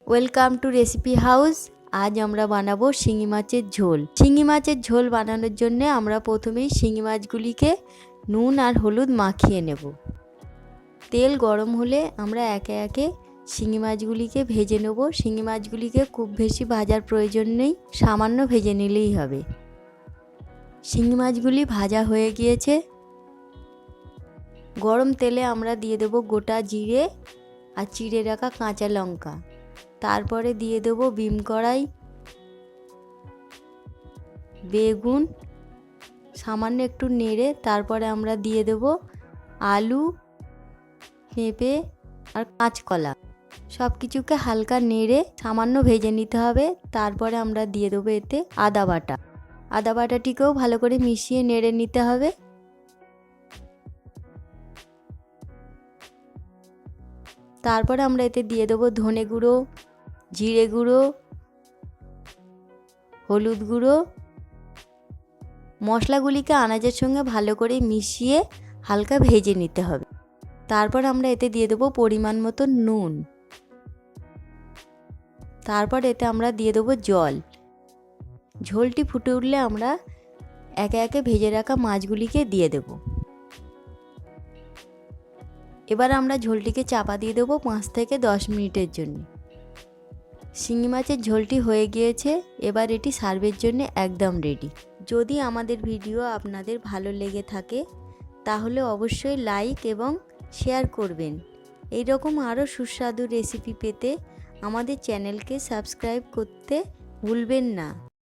Welcome to recipe house. আজ আমরা বানাবো শিঙি মাছের ঝোল। শিঙি মাছের ঝোল বানানোর জন্য আমরা প্রথমেই শিঙি মাছগুলিকে নুন আর হলুদ মাখিয়ে নেব। তেল গরম হলে আমরা একে একে শিঙি মাছগুলিকে ভেজে নেব। শিঙি মাছগুলিকে খুব বেশি ভাজার প্রয়োজন নেই, সামান্য ভেজে নিলেই হবে। শিঙি মাছগুলি ভাজা হয়ে গিয়েছে। গরম তেলে আমরা দিয়ে দেব গোটা জিরে আর চিড়ে রাখা কাঁচা লঙ্কা। তারপরে দিয়ে দেব বিম কড়াই, বেগুন, সামান্য একটু নেড়ে তারপরে আমরা দিয়ে দেব আলু, পেঁপে আর কাঁচকলা। সব কিছুকে হালকা নেড়ে সামান্য ভেজে নিতে হবে। তারপরে আমরা দিয়ে দেবো এতে আদা বাটা। আদা বাটাটিকেও ভালো করে মিশিয়ে নেড়ে নিতে হবে। তারপরে আমরা এতে দিয়ে দেবো ধনে গুঁড়ো, জিরে গুঁড়ো, হলুদ গুঁড়ো। মশলাগুলিকে আনাজের সঙ্গে ভালো করে মিশিয়ে হালকা ভেজে নিতে হবে। তারপর আমরা এতে দিয়ে দেবো পরিমাণ মতো নুন। তারপর এতে আমরা দিয়ে দেবো জল। ঝোলটি ফুটে উঠলে আমরা একে একে ভেজে রাখা মাছগুলিকে দিয়ে দেব। এবার আমরা ঝোলটিকে চাপা দিয়ে দেবো 5 থেকে 10 মিনিটের জন্য। শিঙি মাছের ঝোলটি হয়ে গিয়েছে। এবার এটি সার্ভের জন্য একদম রেডি। যদি আমাদের ভিডিও আপনাদের ভালো লেগে থাকে তাহলে অবশ্যই লাইক এবং শেয়ার করবেন। এই রকম আরও সুস্বাদু রেসিপি পেতে আমাদের চ্যানেলকে সাবস্ক্রাইব করতে ভুলবেন না।